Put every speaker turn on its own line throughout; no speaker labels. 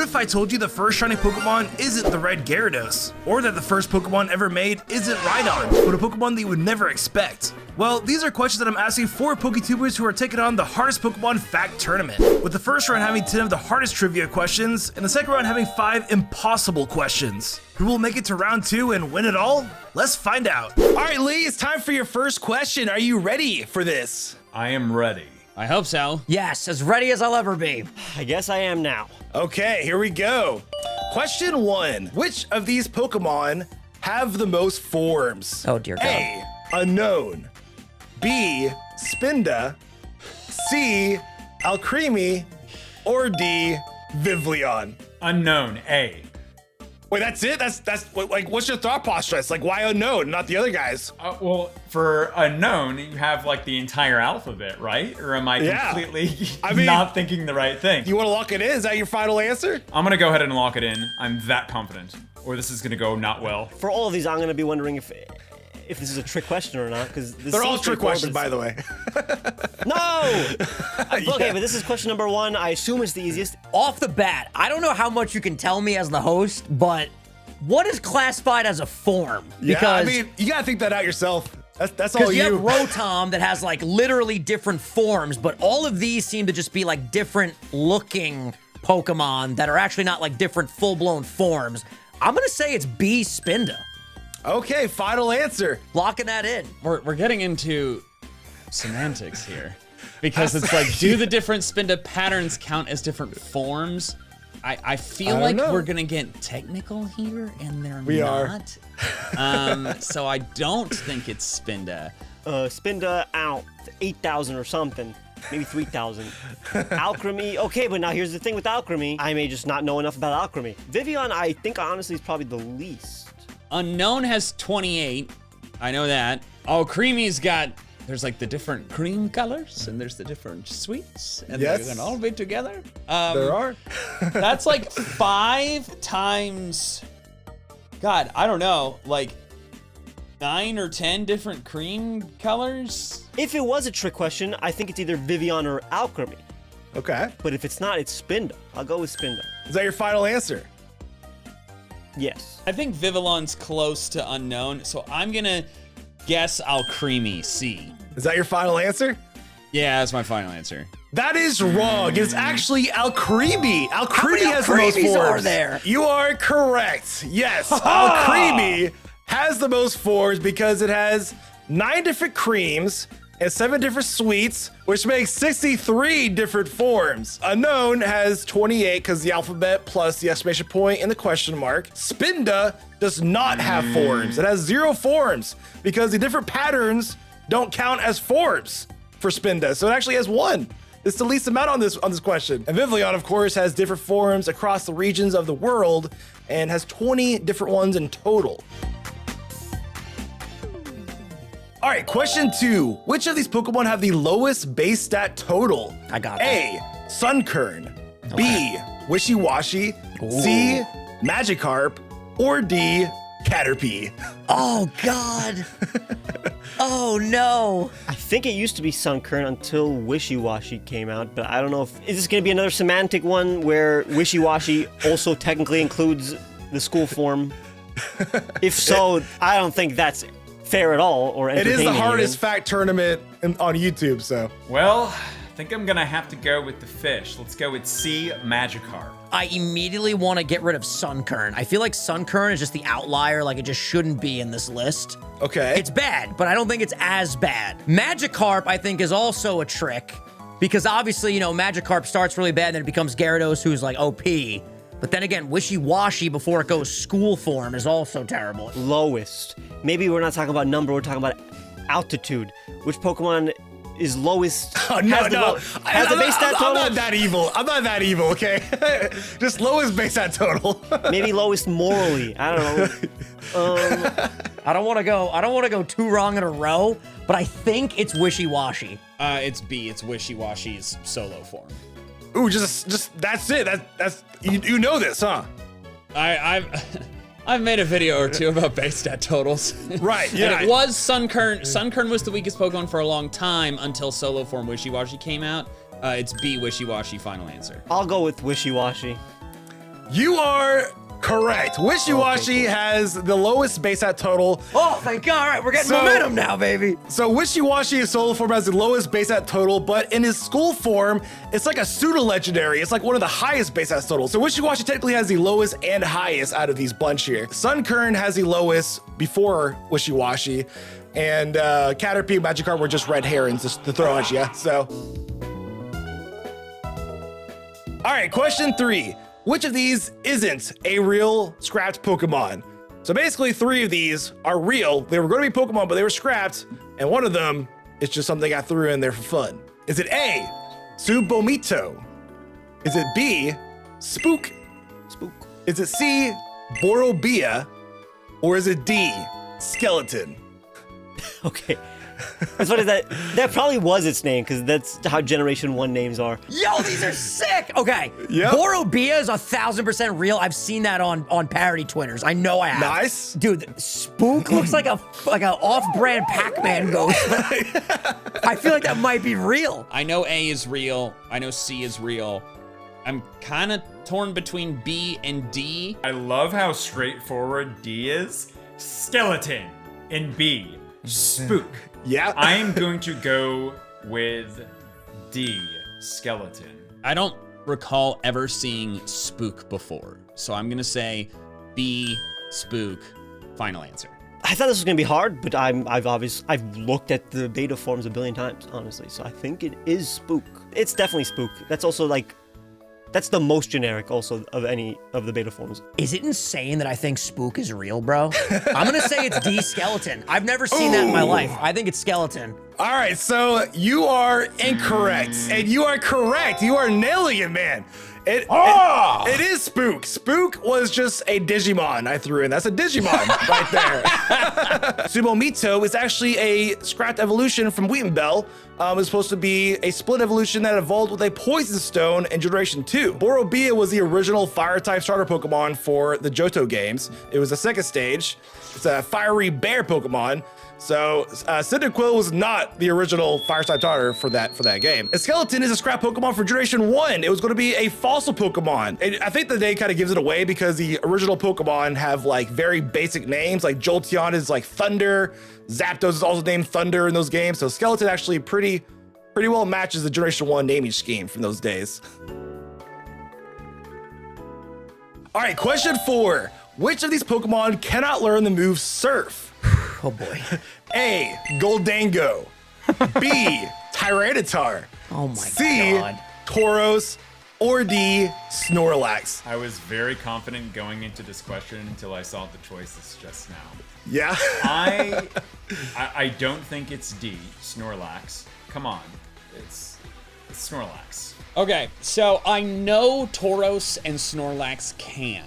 What if I told you the first shiny Pokemon isn't the red Gyarados? Or that the first Pokemon ever made isn't Rhydon, but a Pokemon that you would never expect? Well, these are questions that I'm asking 4 PokeTubers who are taking on the hardest Pokemon fact tournament, with the first round having 10 of the hardest trivia questions, and the second round having 5 impossible questions. Who will make it to round 2 and win it all? Let's find out. All right, Lee, it's time for your first question. Are you ready for this?
I am ready.
I hope so.
Yes, as ready as I'll ever be.
I guess I am now.
Okay, here we go. Question 1. Which of these Pokemon have the most forms?
Oh, dear God.
A, Unknown. B, Spinda. C, Alcremie. Or D, Vivillon.
Unknown, A.
Wait, that's it? That's like, what's your thought process? Like, why Unknown, not the other guys?
Well, for unknown, you have like the entire alphabet, right? Or am I completely not thinking the right thing?
You want to lock it in? Is that your final answer?
I'm gonna go ahead and lock it in. I'm that confident. Or this is gonna go not well.
For all of these, I'm gonna be wondering if this is a trick question or not, because
They're all trick questions, by the way.
No! Okay, but this is question number 1. I assume it's the easiest.
Off the bat, I don't know how much you can tell me as the host, but what is classified as a form?
Yeah, I mean, you gotta think that out yourself. That's all
Because
you.
you have Rotom that has like literally different forms, but all of these seem to just be like different looking Pokemon that are actually not like different full-blown forms. I'm gonna say it's B, Spinda.
Okay, final answer.
Locking that in.
We're getting into semantics here. Because it's like, do the different Spinda patterns count as different forms? I feel like we're gonna get technical here, and they're not. So I don't think it's Spinda.
Spinda out 8,000 or something. Maybe 3,000. Alcremie. Okay, but now here's the thing with Alcremie. I may just not know enough about Alcremie. Vivillon, I think honestly is probably the least.
Unknown has 28. I know that. Oh, Creamy's got, there's like the different cream colors, and there's the different sweets, and they're gonna all be together.
There are.
That's like 5 times, God, I don't know, like 9 or 10 different cream colors?
If it was a trick question, I think it's either Vivillon or Alcremie.
Okay.
But if it's not, it's Spinda. I'll go with Spinda.
Is that your final answer?
Yes.
I think Vivillon's close to Unknown, so I'm gonna guess Alcremie, C.
Is that your final answer?
Yeah, that's my final answer.
That is wrong. It's actually Alcremie. Alcremie has the most
Alcremies
forms.
are there?
You are correct. Yes, Alcremie has the most forms because it has 9 different creams and 7 different sweets, which makes 63 different forms. Unknown has 28 because the alphabet plus the exclamation point and the question mark. Spinda does not have forms. It has 0 forms because the different patterns don't count as forms for Spinda. So it actually has 1. It's the least amount on this question. And Vivillon, of course, has different forms across the regions of the world and has 20 different ones in total. All right, question 2. Which of these Pokemon have the lowest base stat total?
I got
A, Sunkern. B, Wishy-Washy. C, Magikarp. Or D, Caterpie.
Oh, God. Oh, no.
I think it used to be Sunkern until Wishy-Washy came out, but I don't know if... Is this going to be another semantic one where Wishy-Washy also technically includes the school form? If so, I don't think that's fair at all or entertaining.
It is the hardest
even.
fact tournament on YouTube, so.
Well, I think I'm gonna have to go with the fish. Let's go with C, Magikarp.
I immediately want to get rid of Sunkern. I feel like Sunkern is just the outlier, like it just shouldn't be in this list.
Okay.
It's bad, but I don't think it's as bad. Magikarp, I think, is also a trick because obviously, you know, Magikarp starts really bad, then it becomes Gyarados, who's like OP. But then again, Wishy-Washy before it goes school form is also terrible.
Lowest. Maybe we're not talking about number, we're talking about altitude. Which Pokemon is lowest?
Oh, no,
has the
no.
has the base stat total?
I'm not that evil. I'm not that evil, okay? Just lowest base stat total.
Maybe lowest morally. I don't know.
I don't want to go 2 wrong in a row, but I think it's Wishy-Washy.
It's B, it's Wishy-Washy's solo form.
Ooh, just that's it. That's you know this, huh?
I've made a video or 2 about base stat totals.
Right, yeah.
And it was Sunkern. Sunkern was the weakest Pokemon for a long time until solo form Wishy-Washy came out. It's B, Wishy-Washy, final answer.
I'll go with Wishy-Washy.
You are correct. Wishy-Washy has the lowest base stat total.
Oh, thank God. All right, we're getting momentum now, baby.
So Wishy-Washy in solo form has the lowest base stat total, but in his school form, it's like a pseudo-legendary. It's like one of the highest base stat totals. So Wishy-Washy technically has the lowest and highest out of these bunch here. Sunkern has the lowest before Wishy-Washy, and Caterpie and Magikarp were just red herrings to throw at you, so. All right, question 3. Which of these isn't a real scrapped Pokemon? So basically 3 of these are real. They were going to be Pokemon, but they were scrapped. And one of them is just something I threw in there for fun. Is it A, Subomito? Is it B, Spook? Is it C, Borobia? Or is it D, Skeleton?
Okay. That's funny that probably was its name, because that's how Generation 1 names are.
Yo, these are sick. Okay.
Yep.
Borobia is 1,000% real. I've seen that on parody Twitters. I know I have.
Nice.
Dude, Spook looks like a off-brand Pac-Man ghost. I feel like that might be real.
I know A is real. I know C is real. I'm kind of torn between B and D.
I love how straightforward D is. Skeleton in B. Spook.
Yeah.
I am going to go with D, Skeleton.
I don't recall ever seeing Spook before, so I'm gonna say B, Spook. Final answer.
I thought this was gonna be hard, but I've looked at the beta forms a billion times, honestly. So I think it is Spook. It's definitely Spook. That's also like, that's the most generic also of any of the beta forms.
Is it insane that I think Spook is real, bro? I'm gonna say it's D, Skeleton. I've never seen that in my life. I think it's Skeleton.
All right, so you are incorrect, and you are correct. You are nailing it, man. It is Spook. Spook was just a Digimon I threw in. That's a Digimon right there. Subomito is actually a scrapped evolution from Weepinbell. It's supposed to be a split evolution that evolved with a Poison Stone in Generation 2. Borobia was the original Fire-type starter Pokemon for the Johto games. It was the second stage. It's a fiery bear Pokemon. So Cyndaquil was not the original Fire-type starter for that game. A Skeleton is a scrap Pokemon for Generation 1. It was going to be a fossil Pokemon. And I think the name kind of gives it away because the original Pokemon have like very basic names. Like Jolteon is like Thunder. Zapdos is also named Thunder in those games. So Skeleton actually pretty well matches the Generation 1 naming scheme from those days. All right, question 4. Which of these Pokemon cannot learn the move Surf?
Oh boy.
A, Goldango. B, Tyranitar.
Oh my
C,
God.
Tauros. Or D, Snorlax.
I was very confident going into this question until I saw the choices just now.
Yeah.
I don't think it's D, Snorlax. Come on, it's Snorlax.
Okay, so I know Tauros and Snorlax can.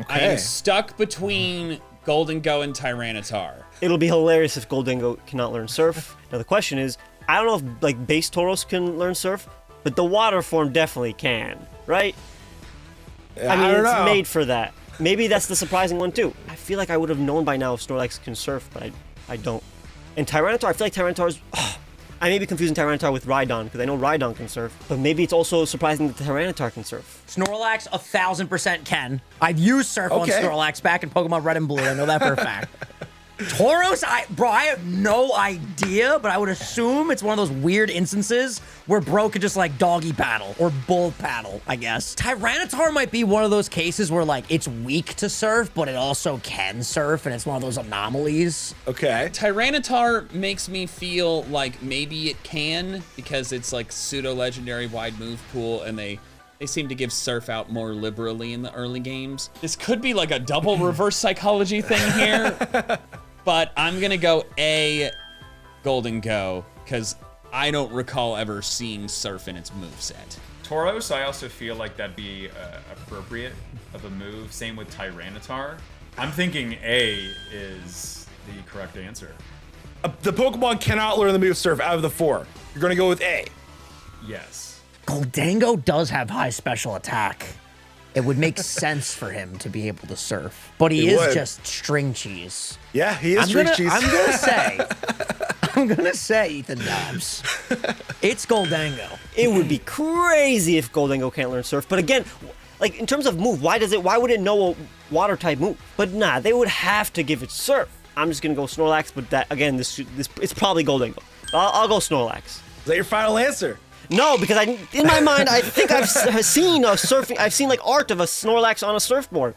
I am stuck between Goldengo and Tyranitar.
It'll be hilarious if Goldango cannot learn Surf. Now the question is, I don't know if like base Tauros can learn Surf, but the water form definitely can, right? I mean,
don't
it's
know.
made for that. Maybe that's the surprising one too. I feel like I would have known by now if Snorlax can surf, but I don't. And Tyranitar, I feel like Tyranitar's... I may be confusing Tyranitar with Rhydon, because I know Rhydon can surf, but maybe it's also surprising that Tyranitar can surf.
Snorlax 1,000% can. I've used Surf on
Okay.
Snorlax back in Pokemon Red and Blue. I know that for a fact. Tauros, I have no idea, but I would assume it's one of those weird instances where bro could just like doggy paddle or bull paddle, I guess. Tyranitar might be one of those cases where like it's weak to surf, but it also can surf, and it's one of those anomalies.
Okay.
Tyranitar makes me feel like maybe it can because it's like pseudo-legendary wide move pool, and they seem to give Surf out more liberally in the early games. This could be like a double reverse psychology thing here. But I'm gonna go A, Goldengo, because I don't recall ever seeing Surf in its moveset.
Tauros, I also feel like that'd be appropriate of a move. Same with Tyranitar. I'm thinking A is the correct answer.
The Pokemon cannot learn the move Surf out of the 4. You're going to go with A.
Yes.
Goldango does have high special attack. It would make sense for him to be able to surf, but he is
would.
just string cheese.
Yeah, he is string cheese.
I'm gonna say, Ethan Dobbs, it's Goldango.
It would be crazy if Goldango can't learn Surf, but again, Like, in terms of move, why would it know a water type move? But nah, they would have to give it Surf. I'm just gonna go Snorlax, but that, again, this it's probably Goldingo. I'll go Snorlax.
Is that your final answer?
No, because in my mind, I think I've seen like art of a Snorlax on a surfboard.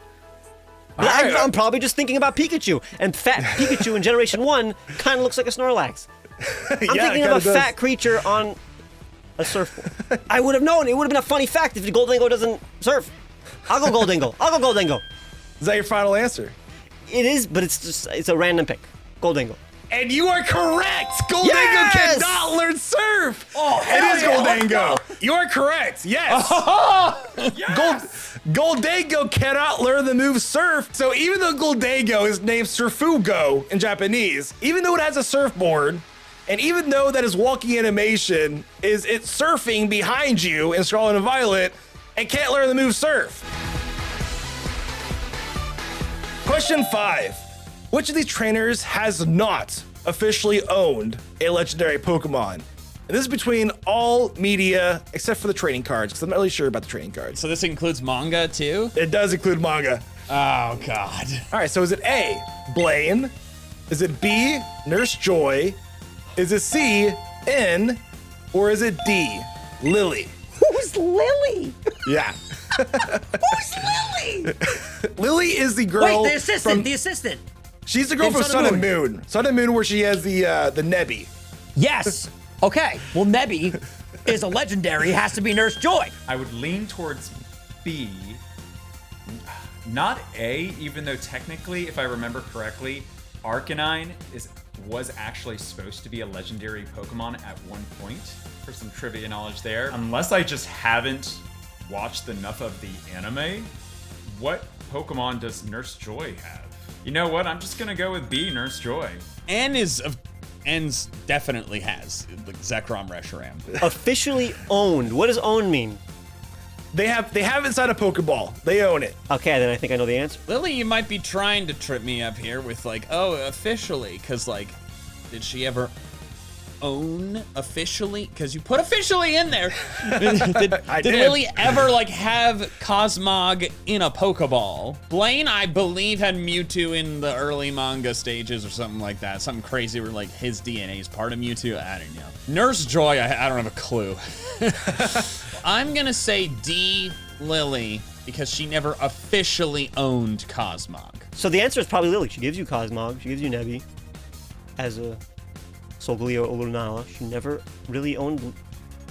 But
Alright.
I'm probably just thinking about Pikachu, and fat Pikachu in Generation 1 kind of looks like a Snorlax. I'm thinking of a fat creature on a surfboard. I would have known. It would have been a funny fact if the Goldingo doesn't surf. I'll go Goldingo.
Is that your final answer?
It is, but it's a random pick. Goldingo.
And you are correct! Goldingo
Yes!
cannot learn Surf!
Oh,
it is
hell yeah,
Goldingo! You are correct, yes! Goldingo cannot learn the move Surf, so even though Goldingo is named Surfugo in Japanese, even though it has a surfboard, and even though that his walking animation is it surfing behind you in Scarlet and Violet, it can't learn the move Surf. Question 5. Which of these trainers has not officially owned a legendary Pokemon? And this is between all media except for the trading cards, because I'm not really sure about the trading cards.
So this includes manga too?
It does include manga.
Oh God.
All right, so is it A, Blaine? Is it B, Nurse Joy? Is it C, N? Or is it D, Lily?
Who's Lily?
Yeah.
Who's Lily?
Lily is the girl.
Wait, the assistant.
from-
The assistant.
She's the girl
in
from
Sun and
Moon. Sun and Moon, where she has the Nebby.
Yes. Okay. Well, Nebby is a legendary. Has to be Nurse Joy.
I would lean towards B, not A, even though technically, if I remember correctly, Arcanine was actually supposed to be a legendary Pokemon at one point. For some trivia knowledge there. Unless I just haven't watched enough of the anime, what Pokemon does Nurse Joy have? You know what? I'm just gonna go with B, Nurse Joy.
N's definitely has like Zekrom Reshiram.
Officially owned. What does own mean?
They have inside a Pokeball. They own it.
Okay, then I think I know the answer.
Lily, you might be trying to trip me up here with like, oh, officially, because like, did she ever own officially? Because you put officially in there. Did
did.
Lily ever like have Cosmog in a Pokeball? Blaine, I believe, had Mewtwo in the early manga stages or something like that. Something crazy where like his DNA is part of Mewtwo. I don't know. Nurse Joy, I don't have a clue. I'm gonna say D, Lily, because she never officially owned Cosmog.
So the answer is probably Lily. She gives you Cosmog. She gives you Nebby as a Solgaleo Olunala. She never really owned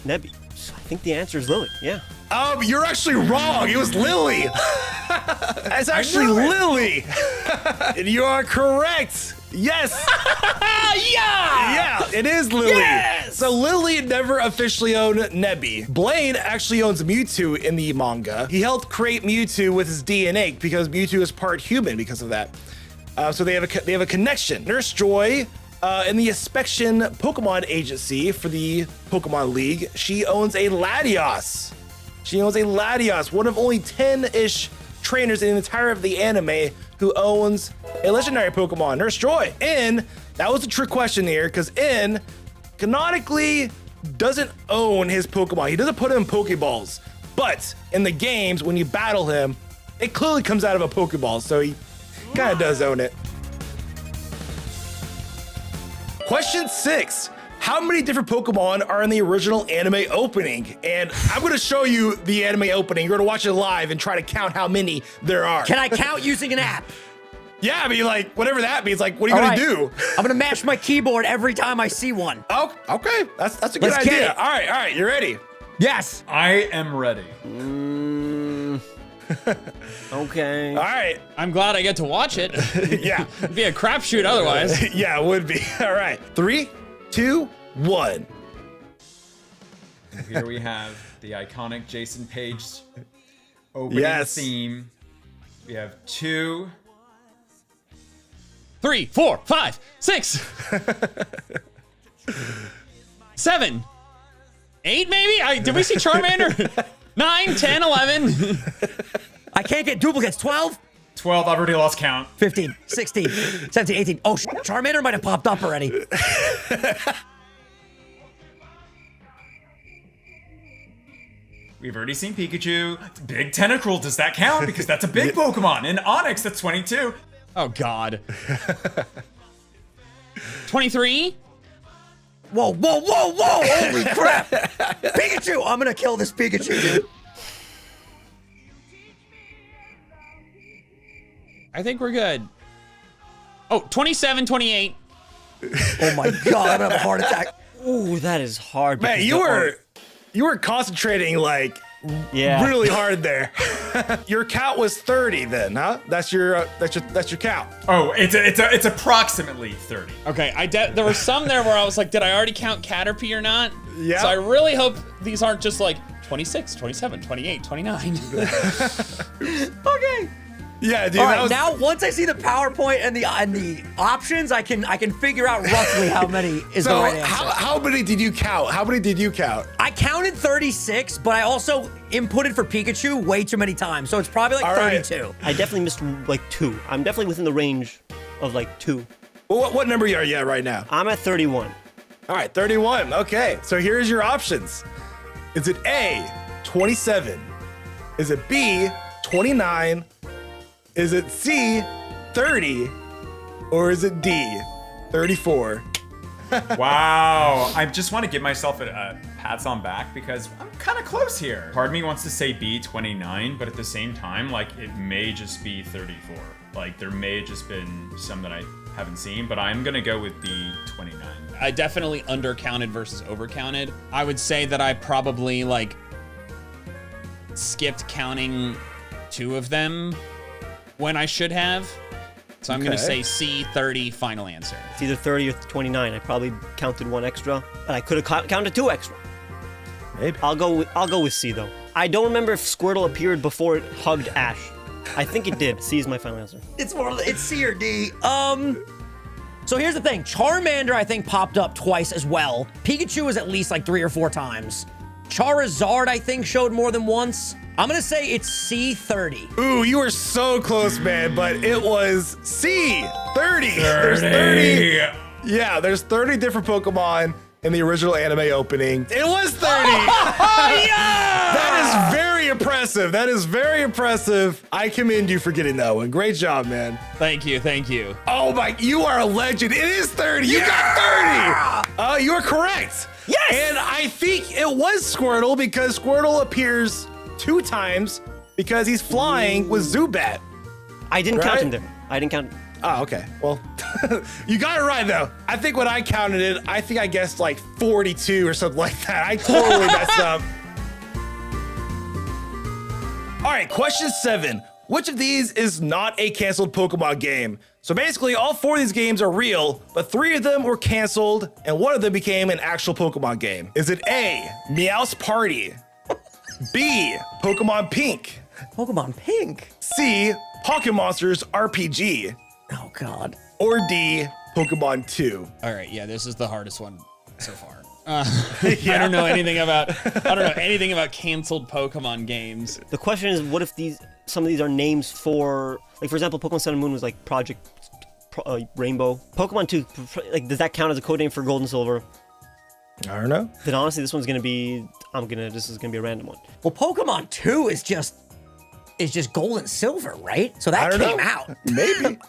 Nebby. So I think the answer is Lily. Yeah.
You're actually wrong. It was Lily. It's actually Lily. And you are correct. Yes. Yeah, it is Lily.
Yes!
So Lily never officially owned Nebby. Blaine actually owns Mewtwo in the manga. He helped create Mewtwo with his DNA because Mewtwo is part human because of that. So they have a connection. Nurse Joy, in the Inspection Pokemon Agency for the Pokemon League, she owns a Latios. One of only 10-ish trainers in the entire of the anime who owns a legendary Pokemon, Nurse Joy. And that was a trick question here, because N canonically doesn't own his Pokemon. He doesn't put him in Pokeballs. But in the games, when you battle him, it clearly comes out of a Pokeball, so he kind of does own it. Question 6. How many different Pokemon are in the original anime opening? And I'm gonna show you the anime opening. You're gonna watch it live and try to count how many there are.
Can I count using an app?
Yeah, I mean, like, whatever that means, like, what are you gonna do?
I'm gonna mash my keyboard every time I see one.
Oh, okay, that's a good
Let's get
idea.
it.
All right, you ready?
Yes.
I am ready.
Okay.
All right,
I'm glad I get to watch it.
yeah,
It'd be a crapshoot otherwise.
yeah, it would be. All right, 3, 2, 1.
Here we have the iconic Jason Page opening theme. We have 2.
3, 4, 5, 6, 7, 8, maybe? Did we see Charmander? 9, 10, 11.
I can't get duplicates. 12,
12, I've already lost count.
15, 16, 17, 18. Oh, Charmander might have popped up already.
We've already seen Pikachu. Big Tentacruel, does that count? Because that's a big Pokemon. And Onix, that's 22.
Oh, God. 23?
Whoa, whoa, whoa, whoa! Holy crap! Pikachu! I'm gonna kill this Pikachu, dude.
I think we're good. Oh, 27, 28.
Oh my God, I'm gonna have a heart attack.
Ooh, that is hard.
Man,
because
you were concentrating like
Yeah.
really hard there. Your count was 30 then, huh? That's your count.
Oh, it's approximately 30.
Okay, there were some there where I was like, did I already count Caterpie or not?
Yeah.
So I really hope these aren't just like 26, 27, 28, 29.
Okay.
Yeah, dude.
All
that
right,
was,
now once I see the PowerPoint and the options, I can figure out roughly how many is the
so
right answer.
how many did you count? How many did you count?
I counted 36, but I also inputted for Pikachu way too many times, so it's probably like
All right.
32.
I definitely missed like 2. I'm definitely within the range of like 2.
Well, what number are you at right now?
I'm at 31.
All right, 31. Okay, so here's your options. Is it A, 27? Is it B, 29? Is it C, 30? Or is it D, 34?
Wow. I just want to give myself a pats on back because I'm kind of close here. Part of me wants to say B, 29, but at the same time, like, it may just be 34. Like, there may just been some that I haven't seen, but I'm going to go with B, 29.
I definitely undercounted versus overcounted. I would say that I probably like skipped counting 2 of them when I should have. So I'm gonna say C, 30, final answer.
It's either 30 or 29. I probably counted 1 extra, but I could have counted 2 extra.
Maybe.
I'll go with C though. I don't remember if Squirtle appeared before it hugged Ash. I think it did. C is my final answer.
It's C or D. So here's the thing. Charmander, I think, popped up twice as well. Pikachu was at least like 3 or 4 times. Charizard, I think, showed more than once. I'm gonna say it's C30.
Ooh, you were so close, man, but it was C, 30. There's 30. Yeah, there's 30 different Pokemon in the original anime opening. It was 30. That is very impressive. That is very impressive. I commend you for getting that one. Great job, man.
Thank you, thank you.
Oh my, you are a legend. It is 30. You got 30. You are correct.
Yes.
And I think it was Squirtle because Squirtle appears 2 times because he's flying with Zubat.
I didn't count
Right?
him there. I didn't count.
Oh, okay. Well, you got it right though. I think when I counted it, I think I guessed like 42 or something like that. I totally messed up. All right, question 7. Which of these is not a canceled Pokemon game? So basically, all 4 of these games are real, but 3 of them were canceled, and 1 of them became an actual Pokemon game. Is it A, Meow's Party? B, Pokemon Pink?
Pokemon Pink.
C, Pocket Monsters RPG?
Oh God.
Or D, Pokemon 2?
All right, yeah, this is the hardest one so far. I don't know anything about canceled Pokemon games.
The question is, what if some of these are names for, like, for example, Pokemon Sun and Moon was like Project Rainbow. Pokemon 2, like, does that count as a code name for Gold and Silver?
I don't know.
Then honestly, this one's gonna be. This is gonna be a random one.
Well, Pokemon 2 is just Gold and Silver, right? So
I
that
don't
came
know.
out.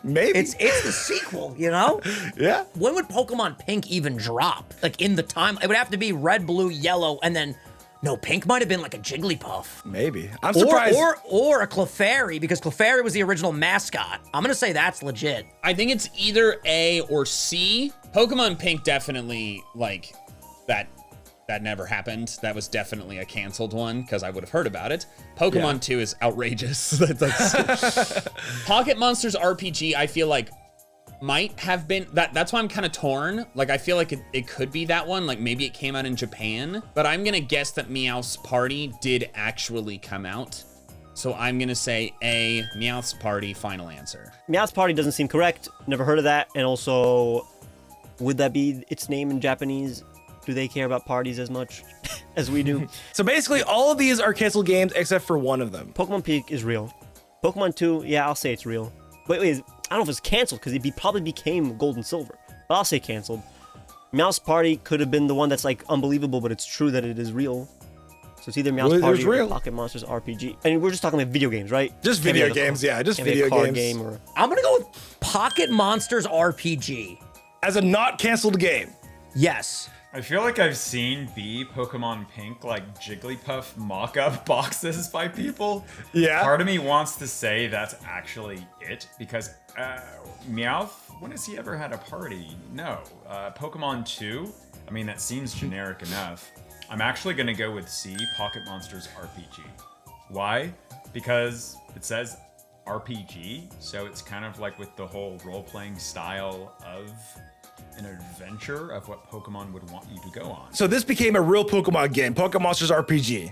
Maybe.
It's the sequel, you know?
Yeah.
When would Pokemon Pink even drop? Like in the time, it would have to be red, blue, yellow, and then no, Pink might have been like a Jigglypuff.
Maybe. I'm surprised.
Or a Clefairy, because Clefairy was the original mascot. I'm gonna say that's legit.
I think it's either A or C. Pokemon Pink definitely, like, that never happened. That was definitely a canceled one because I would have heard about it. Pokemon 2 is outrageous. That's Pocket Monsters RPG, I feel like might have been that's why I'm kind of torn. Like, I feel like it could be that one. Like, maybe it came out in Japan, but I'm gonna guess that Meowth's Party did actually come out. So I'm gonna say A, Meowth's Party, final answer.
Meowth's Party doesn't seem correct. Never heard of that. And also, would that be its name in Japanese? Do they care about parties as much as we do?
So basically, all of these are canceled games except for 1 of them.
Pokemon Pink is real. Pokemon 2, yeah, I'll say it's real. Wait, I don't know if it's canceled because it probably became Gold and Silver. But I'll say canceled. Meowth's Party could have been the one that's like unbelievable, but it's true that it is real. So it's either Meow's
It was
Party
real.
or Pocket Monsters RPG. And we're just talking like video games, right?
Just
Can't be
video
like a
games,
card-
yeah, just
can't be a
video
card
games.
game or
I'm gonna go with Pocket Monsters RPG.
As a not canceled game.
Yes.
I feel like I've seen Pokemon Pink like Jigglypuff mock-up boxes by people.
Yeah.
Part of me wants to say that's actually it because Meowth, when has he ever had a party? No. Pokemon 2, I mean, that seems generic enough. I'm actually going to go with C, Pocket Monsters RPG. Why? Because it says RPG, so it's kind of like with the whole role-playing style of an adventure of what Pokemon would want you to go on.
So this became a real Pokemon game, Pocket Monsters RPG.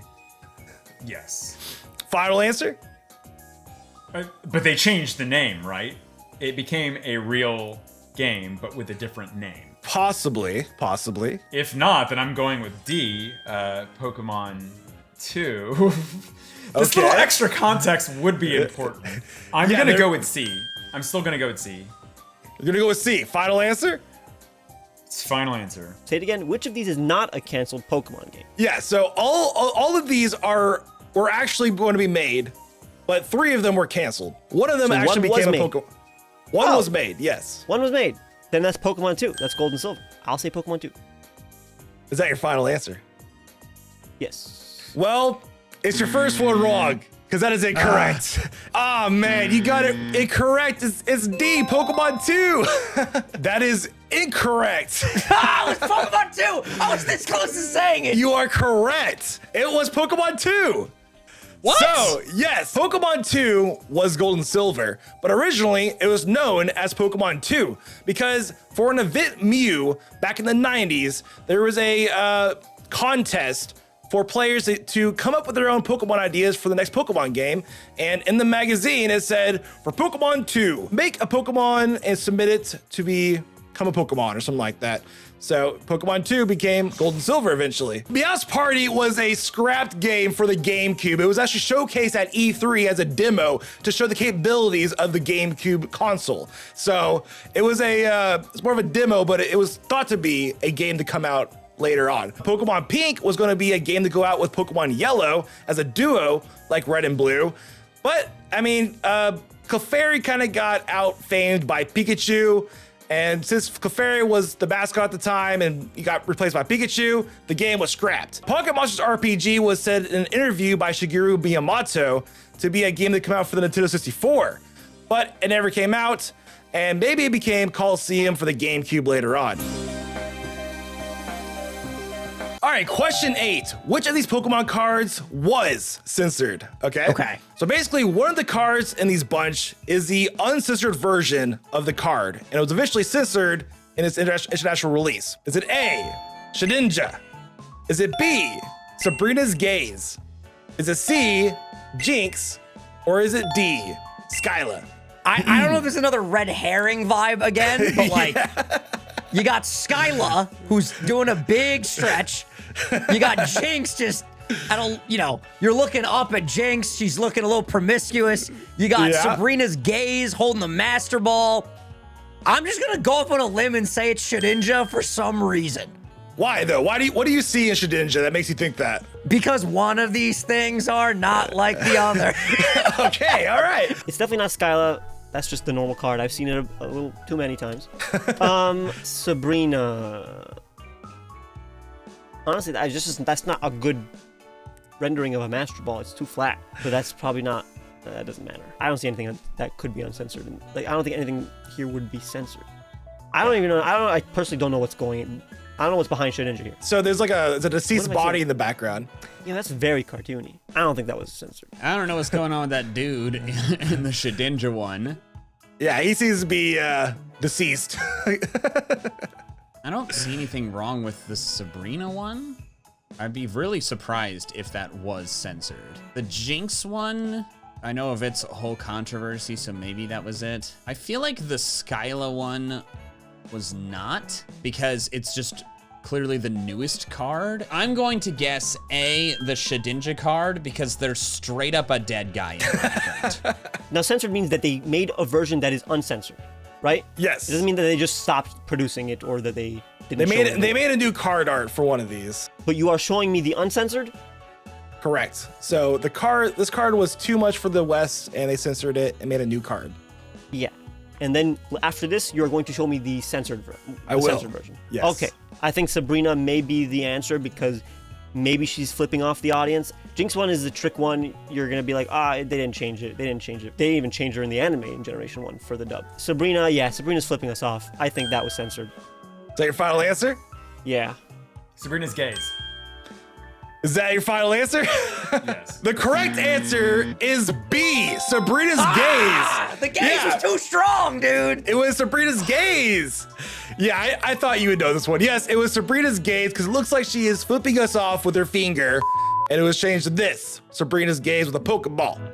Yes.
Final answer?
But they changed the name, right? It became a real game, but with a different name.
Possibly.
If not, then I'm going with D, Pokemon 2. This
Okay.
little extra context would be important. I'm
Yeah,
gonna
they're-
go with C. I'm still gonna go with C.
You're gonna go with C. Final answer?
It's final answer.
say it again. Which of these is not a canceled Pokemon game?
Yeah, so all of these were actually going to be made, but 3 of them were canceled. One of them
So
actually
one was
became a
made.
Pokemon. One
Oh.
was made, yes.
One was made. Then that's Pokemon 2. That's Gold and Silver. I'll say Pokemon 2.
Is that your final answer?
Yes.
Well, it's your first one wrong, because that is incorrect. Ah, man, you got it incorrect. It's D, Pokemon 2. That is incorrect.
Ah, it was Pokemon 2. I was this close to saying it.
You are correct. It was Pokemon 2.
What?
So, yes, Pokemon 2 was Gold and Silver, but originally it was known as Pokemon 2 because for an event Mew back in the 90s, there was a contest for players to come up with their own Pokemon ideas for the next Pokemon game. And in the magazine, it said, for Pokemon 2, make a Pokemon and submit it to become a Pokemon or something like that. So Pokemon 2 became Gold and Silver eventually. Meow's Party was a scrapped game for the GameCube. It was actually showcased at E3 as a demo to show the capabilities of the GameCube console. So it was it's more of a demo, but it was thought to be a game to come out later on. Pokemon Pink was going to be a game to go out with Pokemon Yellow as a duo like Red and Blue. But I mean, Clefairy kind of got out-famed by Pikachu. And since Clefairy was the mascot at the time and he got replaced by Pikachu, the game was scrapped. Pocket Monsters RPG was said in an interview by Shigeru Miyamoto to be a game that came out for the Nintendo 64. But it never came out, and maybe it became Coliseum for the GameCube later on. All right, question 8. Which of these Pokemon cards was censored? Okay. So basically, one of the cards in these bunch is the uncensored version of the card, and it was eventually censored in its international release. Is it A, Shedinja? Is it B, Sabrina's Gaze? Is it C, Jinx? Or is it D, Skyla?
I don't know if it's another red herring vibe again, but like, you got Skyla, who's doing a big stretch. You got Jinx just, you're looking up at Jinx. She's looking a little promiscuous. You got Sabrina's Gaze holding the Master Ball. I'm just going to go up on a limb and say it's Shedinja for some reason.
Why though? What do you see in Shedinja that makes you think that?
Because one of these things are not like the other.
Okay, all right.
It's definitely not Skyla. That's just the normal card. I've seen it a little too many times. Sabrina. Honestly, that's not a good rendering of a Master Ball. It's too flat. So that's probably not. That doesn't matter. I don't see anything that could be uncensored. Like, I don't think anything here would be censored. I don't even know. I personally don't know what's going. I don't know what's behind Shedinja here.
So there's like a deceased
What am I
body
seeing?
in the background.
Yeah, that's very cartoony. I don't think that was censored.
I don't know what's going on with that dude in the Shedinja one.
Yeah, he seems to be deceased.
I don't see anything wrong with the Sabrina one. I'd be really surprised if that was censored. The Jinx one, I know of its whole controversy, so maybe that was it. I feel like the Skyla one was not, because it's just clearly the newest card. I'm going to guess A, the Shedinja card, because there's straight up a dead guy in the background.
Now, censored means that they made a version that is uncensored, right?
Yes.
It doesn't mean that they just stopped producing it or that they didn't.
They
show
made
it.
they made a new card art for one of these.
But you are showing me the uncensored.
Correct. So this card was too much for the West, and they censored it and made a new card.
Yeah. And then after this, you're going to show me the censored version.
I will.
Censored version.
Yes.
Okay. I think Sabrina may be the answer because maybe she's flipping off the audience. Jinx one is the trick one. You're going to be like, they didn't change it. They didn't even change her in the anime in Generation 1 for the dub. Sabrina's flipping us off. I think that was censored.
Is that your final answer?
Yeah.
Sabrina's gaze.
Is that your final answer?
Yes.
The correct answer is B, Sabrina's gaze.
The gaze was too strong, dude.
It was Sabrina's gaze. Yeah, I thought you would know this one. Yes, it was Sabrina's gaze because it looks like she is flipping us off with her finger. And it was changed to this, Sabrina's gaze with a Pokeball.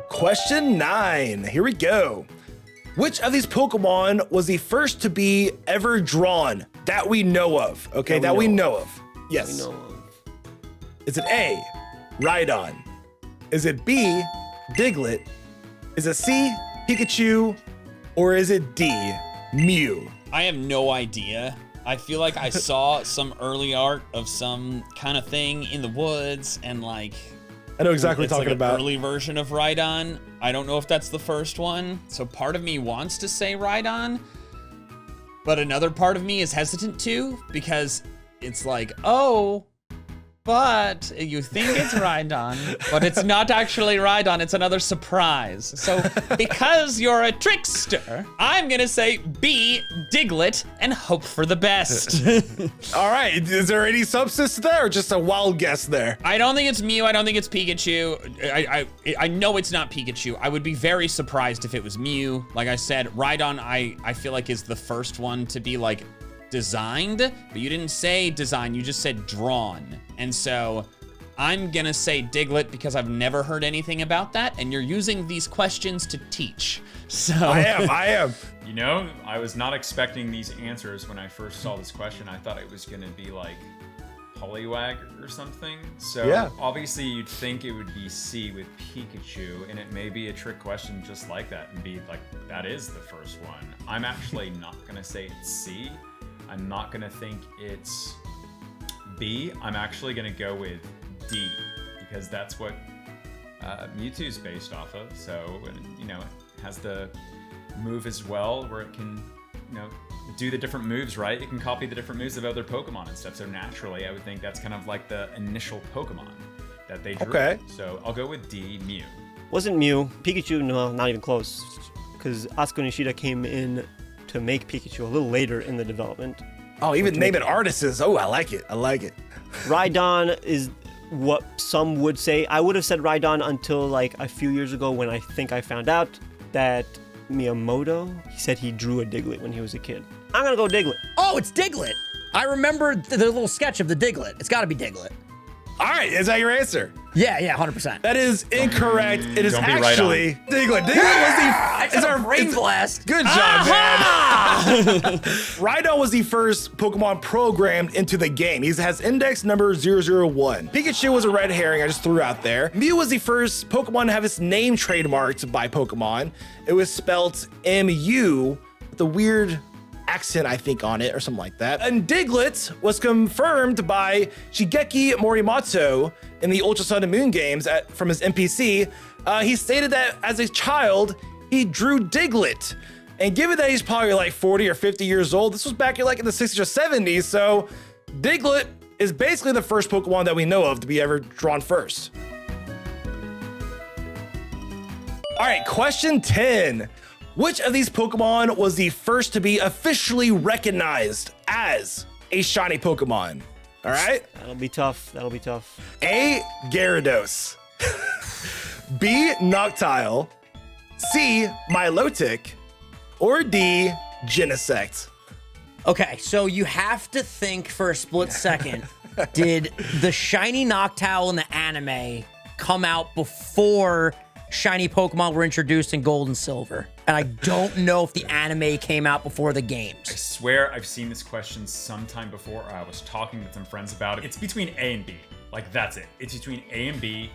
Question 9, here we go. Which of these Pokemon was the first to be ever drawn that we know of? Okay, that we know of. Yes.
We know of.
Is it A, Rhydon? Is it B, Diglett? Is it C, Pikachu? Or is it D, Mew?
I have no idea. I feel like I saw some early art of some kind of thing in the woods, and like
I know exactly what
it's
you're
like
talking
an
about.
early version of Rhydon. I don't know if that's the first one. So part of me wants to say Rhydon, but another part of me is hesitant to because it's like, oh, but you think it's Rhydon, but it's not actually Rhydon. It's another surprise. So because you're a trickster, I'm going to say B, Diglett, and hope for the best.
All right, is there any substance there or just a wild guess there?
I don't think it's Mew. I don't think it's Pikachu. I know it's not Pikachu. I would be very surprised if it was Mew. Like I said, Rhydon, I feel like is the first one to be like designed, but you didn't say design, you just said drawn. And so I'm gonna say Diglett because I've never heard anything about that, and you're using these questions to teach. So
I am.
You know, I was not expecting these answers when I first saw this question. I thought it was gonna be like Poliwag or something. So
yeah.
Obviously you'd think it would be C with Pikachu, and it may be a trick question just like that and be like, that is the first one. I'm actually not gonna say it's C. I'm not gonna think it's B. I'm actually gonna go with D because that's what Mewtwo's based off of. So, you know, it has the move as well where it can, you know, do the different moves, right? It can copy the different moves of other Pokemon and stuff. So naturally, I would think that's kind of like the initial Pokemon that they drew.
Okay.
So I'll go with D, Mew.
Wasn't Mew. Pikachu, no, not even close. Because Asuka Nishida came in to make Pikachu a little later in the development.
Oh, even naming artists. Oh, I like it.
Rhydon is what some would say. I would have said Rhydon until like a few years ago when I think I found out that Miyamoto, he said he drew a Diglett when he was a kid. I'm gonna go Diglett.
Oh, it's Diglett. I remember the little sketch of the Diglett. It's got to be Diglett.
All right, is that your answer?
Yeah, 100%.
That is incorrect. It is
Don't be right
actually Diglett. Diglett was the
brain blast.
Good job, man. Rhydon was the first Pokemon programmed into the game. He has index number 001. Pikachu was a red herring I just threw out there. Mew was the first Pokemon to have its name trademarked by Pokemon. It was spelled M-U with a weird accent, I think, on it or something like that. And Diglett was confirmed by Shigeki Morimoto in the Ultra Sun and Moon games from his NPC. He stated that as a child, he drew Diglett. And given that he's probably like 40 or 50 years old, this was back in like in the 60s or 70s, so Diglett is basically the first Pokemon that we know of to be ever drawn first. All right, question 10. Which of these Pokemon was the first to be officially recognized as a shiny Pokemon? All right.
That'll be tough.
A, Gyarados. B, Noctile. C, Milotic. Or D, Genesect.
Okay, so you have to think for a split second. Did the shiny Noctowl in the anime come out before shiny Pokemon were introduced in Gold and Silver? And I don't know if the anime came out before the
I
games.
swear I've seen this question sometime before, or I was talking with some friends about it. It's between A and B. Like, that's it. It's between A and B.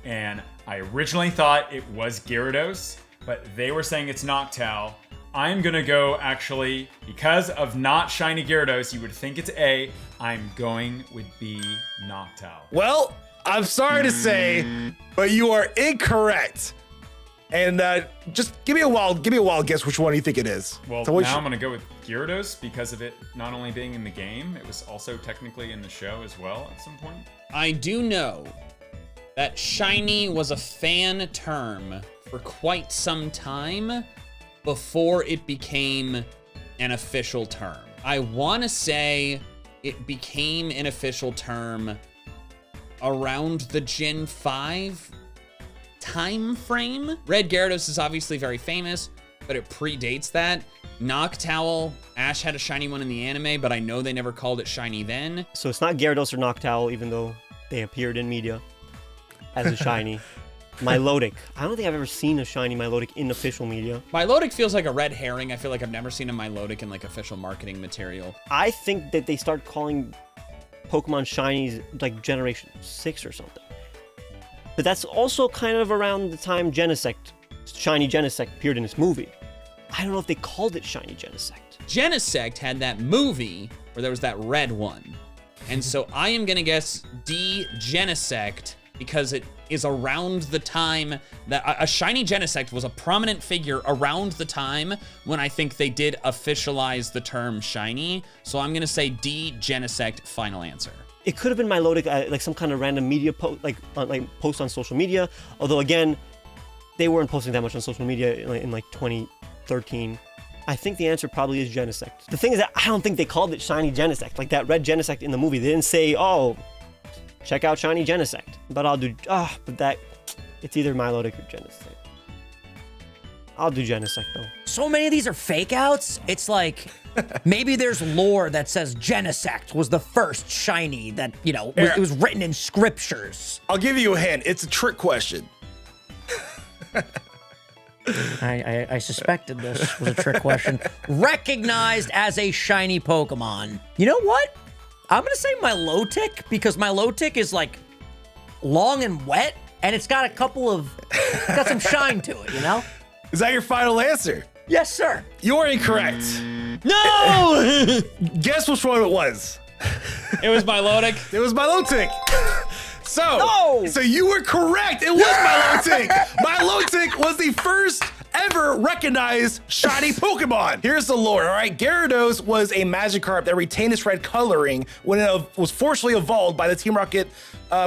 And I originally thought it was Gyarados, but they were saying it's Noctowl. I'm gonna go actually, because of not shiny Gyarados, you would think it's A. I'm going with B, Noctowl.
Well, I'm sorry to say, but you are incorrect. And just give me a wild guess which one you think it is.
Well,
So
now I'm gonna go with Gyarados because of it not only being in the game, it was also technically in the show as well at some point.
I do know that shiny was a fan term for quite some time before it became an official term. I want to say it became an official term around the Gen 5 time frame. Red Gyarados is obviously very famous, but it predates that. Noctowl, Ash had a shiny one in the anime, but I know they never called it shiny then.
So it's not Gyarados or Noctowl, even though they appeared in media as a shiny. Milotic. I don't think I've ever seen a shiny Milotic in official media.
Milotic feels like a red herring. I feel like I've never seen a Milotic in like official marketing material.
I think that they start calling Pokemon shinies like Generation 6 or something. But that's also kind of around the time Genesect, shiny Genesect appeared in this movie. I don't know if they called it shiny Genesect.
Genesect had that movie where there was that red one. And so I am gonna guess D, Genesect, because it is around the time that a shiny Genesect was a prominent figure around the time when I think they did officialize the term shiny. So I'm gonna say D, Genesect, final answer.
It could have been Milotic, like some kind of random media post, like post on social media. Although again, they weren't posting that much on social media in like 2013. I think the answer probably is Genesect. The thing is that I don't think they called it shiny Genesect. Like that red Genesect in the movie, they didn't say, "Oh, check out shiny Genesect." But it's either Milotic or Genesect. I'll do Genesect though.
So many of these are fake outs. It's like maybe there's lore that says Genesect was the first shiny that, you know, it was written in scriptures.
I'll give you a hint. It's a trick question.
I suspected this was a trick question. Recognized as a shiny Pokemon. You know what? I'm gonna say Milotic because Milotic is like long and wet, and it's got got some shine to it, you know?
Is that your final answer?
Yes, sir.
You're incorrect.
No!
Guess which one it was.
It was Milotic.
It was Milotic. So you were correct. It was Milotic. Milotic was the first ever recognized shiny Pokemon. Here's the lore, all right? Gyarados was a Magikarp that retained its red coloring when it was forcefully evolved by the Team Rocket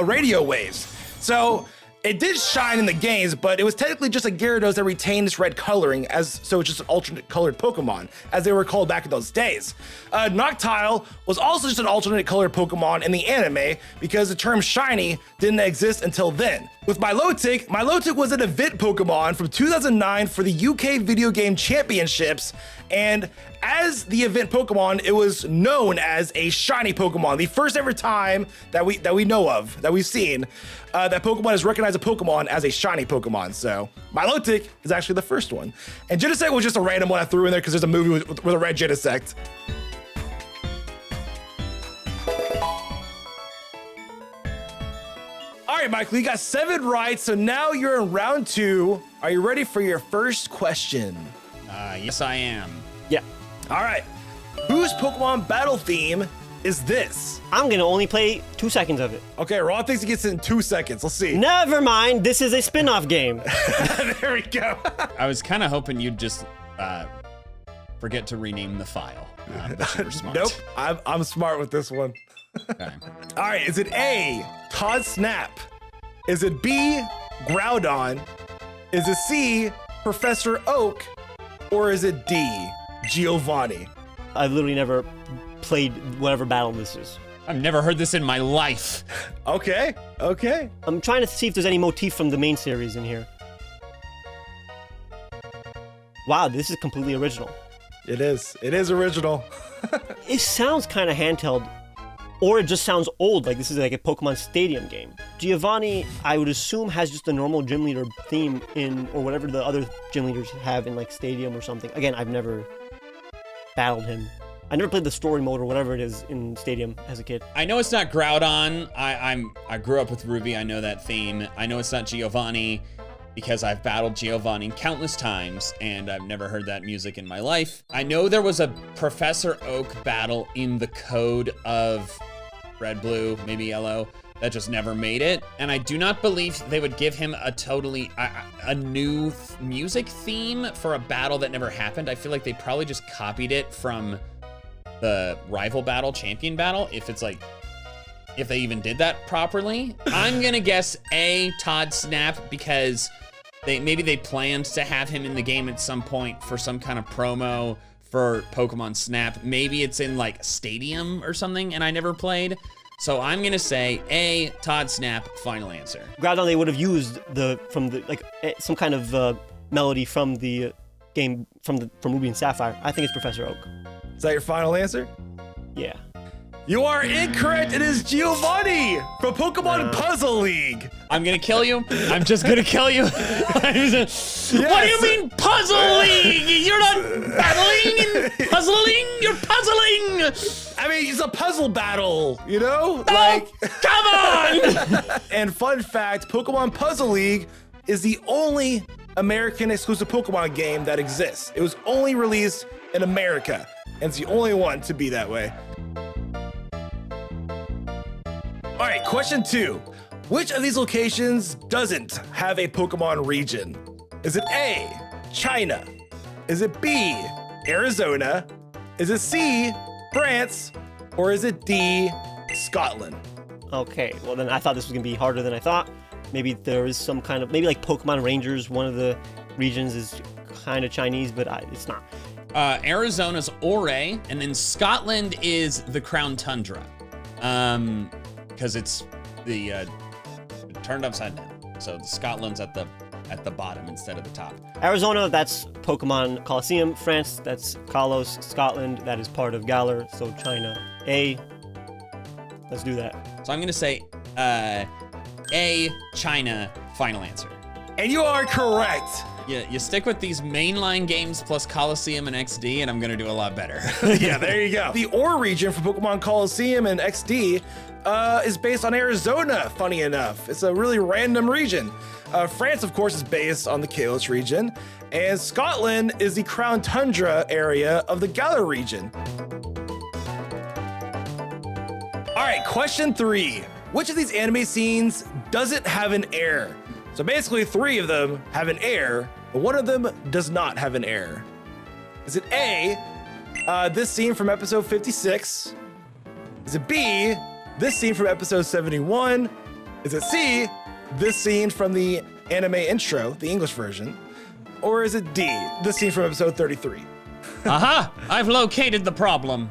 radio waves. So it did shine in the games, but it was technically just a Gyarados that retained its red coloring, so it's just an alternate colored Pokemon, as they were called back in those days. Noctowl was also just an alternate colored Pokemon in the anime because the term shiny didn't exist until then. With Milotic, Milotic was an event Pokemon from 2009 for the UK Video Game Championships, and as the event Pokemon, it was known as a shiny Pokemon. The first ever time that we know of, that we've seen, that Pokemon has recognized a Pokemon as a shiny Pokemon. So Milotic is actually the first one. And Genesect was just a random one I threw in there because there's a movie with a red Genesect. All right, Michael, you got 7 right, so now you're in round 2. Are you ready for your first question?
Yes, I am.
Yeah.
All right. Whose Pokemon battle theme is this?
I'm gonna only play 2 seconds of it.
Okay, Ron thinks he gets it in 2 seconds. Let's see.
Never mind, this is a spin-off game.
There we go.
I was kind of hoping you'd just forget to rename the file. But you were smart.
Nope, I'm smart with this one.
Okay.
All right, is it A, Todd Snap? Is it B, Groudon? Is it C, Professor Oak? Or is it D, Giovanni?
I've literally never played whatever battle this is.
I've never heard this in my life.
Okay.
I'm trying to see if there's any motif from the main series in here. Wow, this is completely original.
It is original.
It sounds kind of handheld, or it just sounds old, like this is like a Pokemon Stadium game. Giovanni, I would assume, has just a normal gym leader theme or whatever the other gym leaders have in like Stadium or something. Again, I've never battled him. I never played the story mode or whatever it is in Stadium as a kid.
I know it's not Groudon. I grew up with Ruby. I know that theme. I know it's not Giovanni. because I've battled Giovanni countless times and I've never heard that music in my life. I know there was a Professor Oak battle in the code of Red, Blue, maybe Yellow, that just never made it. And I do not believe they would give him a totally, a new music theme for a battle that never happened. I feel like they probably just copied it from the rival battle, champion battle, if it's like, if they even did that properly. I'm gonna guess A, Todd Snap, because maybe they planned to have him in the game at some point for some kind of promo for Pokemon Snap. Maybe it's in like Stadium or something and I never played. So I'm gonna say A, Todd Snap, final answer.
Groudon, they would have used some kind of melody from the game from Ruby and Sapphire. I think it's Professor Oak.
Is that your final answer?
Yeah.
You are incorrect. It is Giovanni from Pokemon Puzzle League.
I'm gonna kill you. I'm just gonna kill you. What do you mean Puzzle League? You're not battling and puzzling, you're puzzling.
I mean, it's a puzzle battle, you know?
Oh, come on!
And fun fact, Pokemon Puzzle League is the only American exclusive Pokemon game that exists. It was only released in America, and it's the only one to be that way. All right, question 2. Which of these locations doesn't have a Pokemon region? Is it A, China? Is it B, Arizona? Is it C, France? Or is it D, Scotland?
Okay, well then I thought this was gonna be harder than I thought. Maybe there is some kind of, maybe like Pokemon Rangers, one of the regions is kind of Chinese, but it's not.
Arizona's Ouray, and then Scotland is the Crown Tundra. Because it's the turned upside down. So Scotland's at the bottom instead of the top.
Arizona, that's Pokemon Coliseum. France, that's Kalos. Scotland, that is part of Galar. So China, A. Let's do that.
So I'm gonna say A, China, final answer.
And you are correct.
You stick with these mainline games plus Coliseum and XD, and I'm gonna do a lot better.
Yeah, there you go. The OR region for Pokemon Coliseum and XD is based on Arizona, funny enough. It's a really random region. France, of course, is based on the Kalos region, and Scotland is the Crown Tundra area of the Galar region. All right, question 3. Which of these anime scenes doesn't have an air? So basically 3 of them have an air, but one of them does not have an air. Is it A, this scene from episode 56? Is it B, this scene from episode 71? Is it C, this scene from the anime intro, the English version? Or is it D, this scene from episode 33?
Aha! I've located the problem.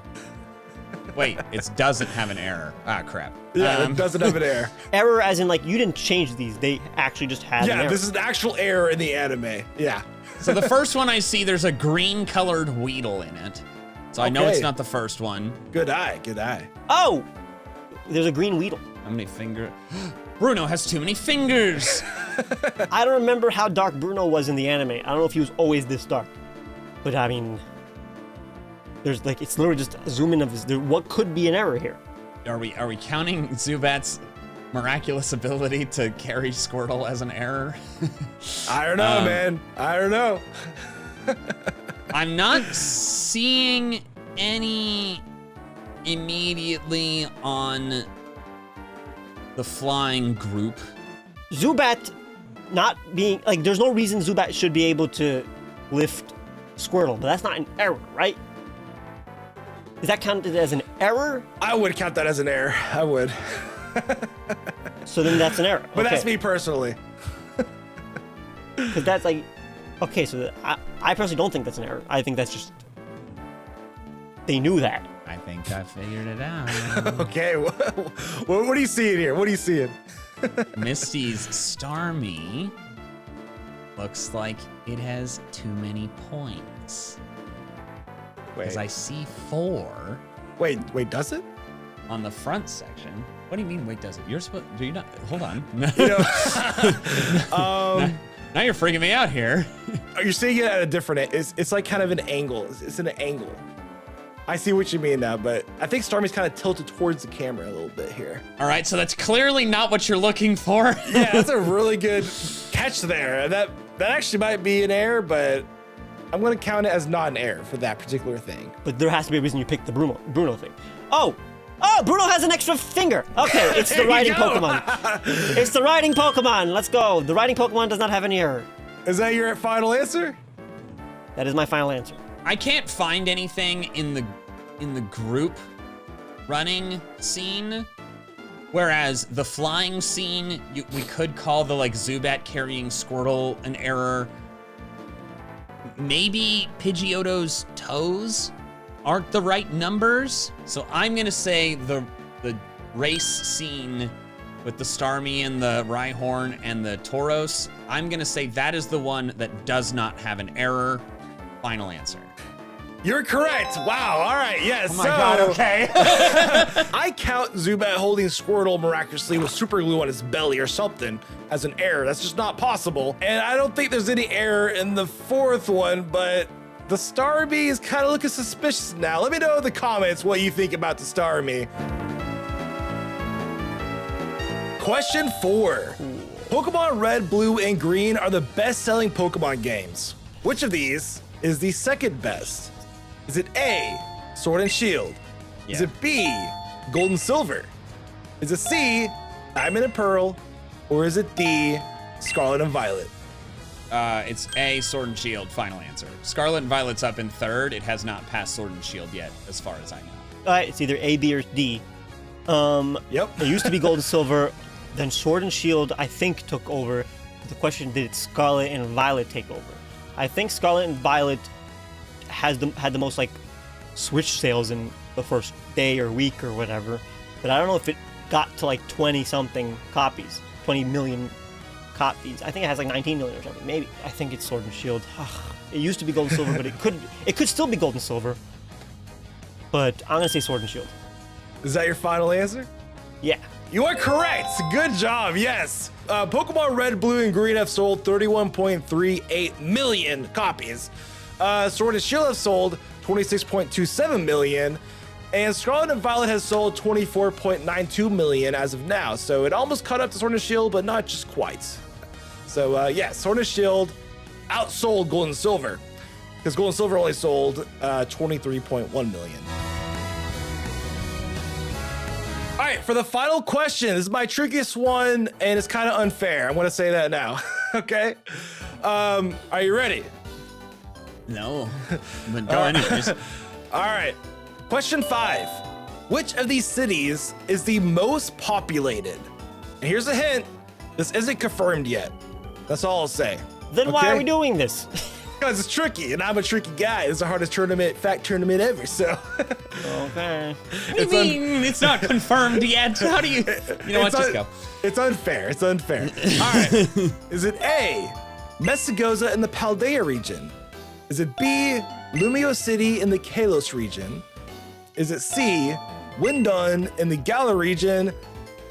Wait, it doesn't have an error. Ah, crap.
Yeah, it doesn't have an air.
Error as in like you didn't change these. They actually just had an
Yeah,
error.
this is an actual error in the anime. Yeah.
So the first one I see, there's a green colored Weedle in it. So I know it's
Okay.
not the first one.
Good eye, good eye.
Oh! There's a green Weedle.
How many fingers? Bruno has too many fingers.
I don't remember how dark Bruno was in the anime. I don't know if he was always this dark. But I mean, there's like, it's literally just a zoom in of this. What could be an error here?
Are we counting Zubat's miraculous ability to carry Squirtle as an error?
I don't know, man. I don't know.
I'm not seeing any immediately on the flying group.
Zubat not being, like, there's no reason Zubat should be able to lift Squirtle, but that's not an error, right? Is that counted as an error?
I would count that as an error. I would.
So then that's an error.
But
okay.
that's me personally.
Because that's like, okay, so I personally don't think that's an error. I think that's just, they knew that.
I think I figured it out.
Okay, what are you seeing here? What are you seeing?
Misty's Starmie looks like it has too many points. Because I see 4
Wait, does it?
on the front section. What do you mean, wait, does it? You're supposed, do you not? Hold on.
You know,
Now you're freaking me out here.
you're seeing it at a different, it's like kind of an angle. It's an angle. I see what you mean now, but I think Starmie's kind of tilted towards the camera a little bit here.
All right, so that's clearly not what you're looking for.
Yeah, that's a really good catch there. That actually might be an error, but I'm going to count it as not an error for that particular thing.
But there has to be a reason you picked the Bruno thing. Oh, Bruno has an extra finger. Okay, it's the riding Pokemon. It's the riding Pokemon. Let's go. The riding Pokemon does not have any error.
Is that your final answer?
That is my final answer.
I can't find anything in the group running scene, whereas the flying scene, we could call the like Zubat carrying Squirtle an error. Maybe Pidgeotto's toes aren't the right numbers, so I'm gonna say the race scene with the Starmie and the Rhyhorn and the Tauros, I'm gonna say that is the one that does not have an error. Final answer.
You're correct. Wow. All right. Yes.
Oh my God. Okay.
I count Zubat holding Squirtle miraculously with super glue on his belly or something as an error. That's just not possible. And I don't think there's any error in the fourth one, but the Starmie is kind of looking suspicious now. Let me know in the comments what you think about the Starmie. Question 4. Pokemon Red, Blue, and Green are the best-selling Pokemon games. Which of these is the second best? Is it A, Sword and Shield?
Yeah.
Is it B, Gold and Silver? Is it C, Diamond and Pearl? Or is it D, Scarlet and Violet?
It's A, Sword and Shield, final answer. Scarlet and Violet's up in third. It has not passed Sword and Shield yet, as far as I know.
It's either A, B, or D.
Yep.
It used to be Gold and Silver, then Sword and Shield, I think, took over. The question, did Scarlet and Violet take over? I think Scarlet and Violet had the most like Switch sales in the first day or week or whatever, but I don't know if it got to like 20 million copies. I think it has like 19 million or something. Maybe. I think it's Sword and Shield. It used to be Gold and Silver, but it could still be Gold and Silver. But I'm gonna say Sword and Shield.
Is that your final answer?
Yeah.
You are correct. Good job. Yes. Pokemon Red, Blue, and Green have sold 31.38 million copies. Sword and Shield have sold 26.27 million. And Scarlet and Violet has sold 24.92 million as of now. So it almost caught up to Sword and Shield, but not just quite. So yeah, Sword and Shield outsold Gold and Silver, because Gold and Silver only sold 23.1 million. All right, for the final question, this is my trickiest one, and it's kind of unfair. I'm gonna say that now. Okay. Are you ready?
No, but go anyways.
All right. Question 5. Which of these cities is the most populated? And here's a hint. This isn't confirmed yet. That's all I'll say.
Then why are we doing this?
Because it's tricky, and I'm a tricky guy. It's the hardest fact tournament ever, so.
Okay.
It's not confirmed yet. How do you know what, just go.
It's unfair. It's unfair. All right. Is it A, Messagoza in the Paldea region? Is it B, Lumio City in the Kalos region? Is it C, Windon in the Galar region?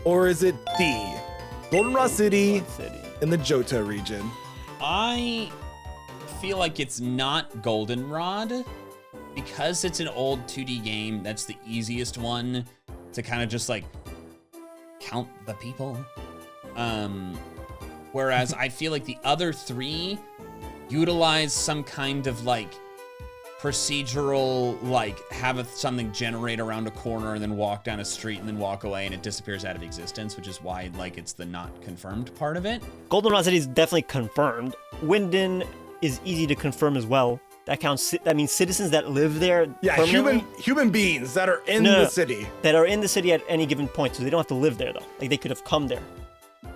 Or is it D, Goldenrod City in the Johto region?
I feel like it's not Goldenrod because it's an old 2D game. That's the easiest one to kind of just like count the people. Whereas I feel like the other three utilize some kind of like procedural, like have something generate around a corner and then walk down a street and then walk away and it disappears out of existence, which is why like it's the not confirmed part of it.
Goldenrod City is definitely confirmed. Windon is easy to confirm as well. That counts. That means citizens that live there.
Yeah, human beings that are in the city.
That are in the city at any given point, so they don't have to live there though. Like they could have come there.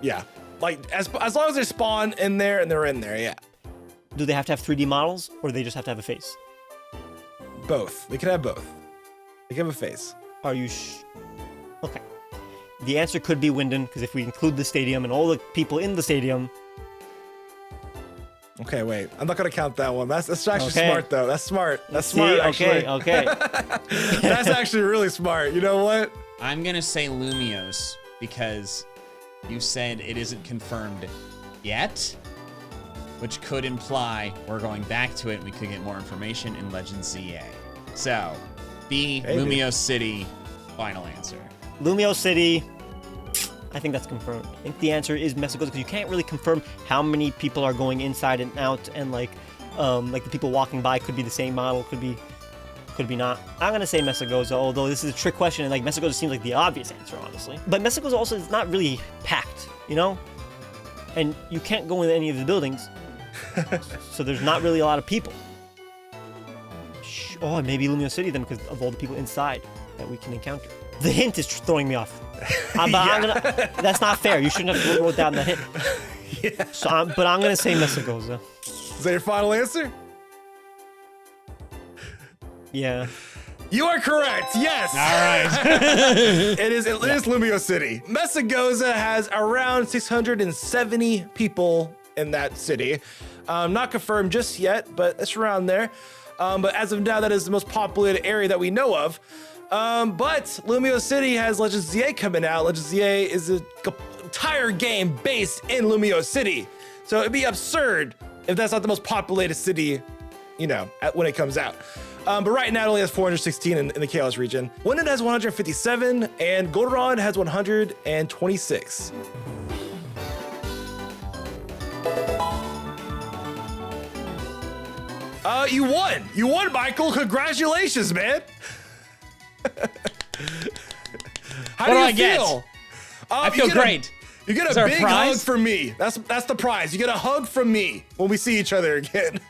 Yeah, like as long as they spawn in there and they're in there, yeah.
Do they have to have 3D models, or do they just have to have a face?
Both. They can have both. They can have a face.
Are you Okay. The answer could be Windon, because if we include the stadium and all the people in the stadium.
Okay, wait. I'm not gonna count that one. That's actually
Okay.
smart though. That's smart. That's
See?
smart. Actually.
Okay.
That's actually really smart. You know what?
I'm gonna say Lumios because you said it isn't confirmed yet, which could imply we're going back to it and we could get more information in Legends ZA. So, B, Lumio City. Final answer.
Lumio City. I think that's confirmed. I think the answer is Mesagoza because you can't really confirm how many people are going inside and out, and like the people walking by could be the same model, could be not. I'm gonna say Mesagoza, although this is a trick question, and like Mesagoza seems like the obvious answer, honestly. But Mesagoza also is not really packed, you know, and you can't go in any of the buildings, so there's not really a lot of people. Oh, maybe Lumio City then because of all the people inside that we can encounter. The hint is throwing me off. That's not fair. You shouldn't have wrote down the hint.
Yeah.
So, but I'm gonna say Mesagoza.
Is that your final answer?
Yeah.
You are correct. Yes.
All right.
It is Lumio City. Mesagoza has around 670 people in that city. Not confirmed just yet, but it's around there. But as of now, that is the most populated area that we know of. But Lumio City has Legend ZA coming out. Legend ZA is an entire game based in Lumio City. So it'd be absurd if that's not the most populated city, you know, when it comes out. But right now it only has 416 in the Chaos region. Winded has 157 and Goldenrod has 126. You won. You won, Michael. Congratulations, man. How do you feel?
I feel great.
You get a big hug from me. That's the prize. You get a hug from me when we see each other again.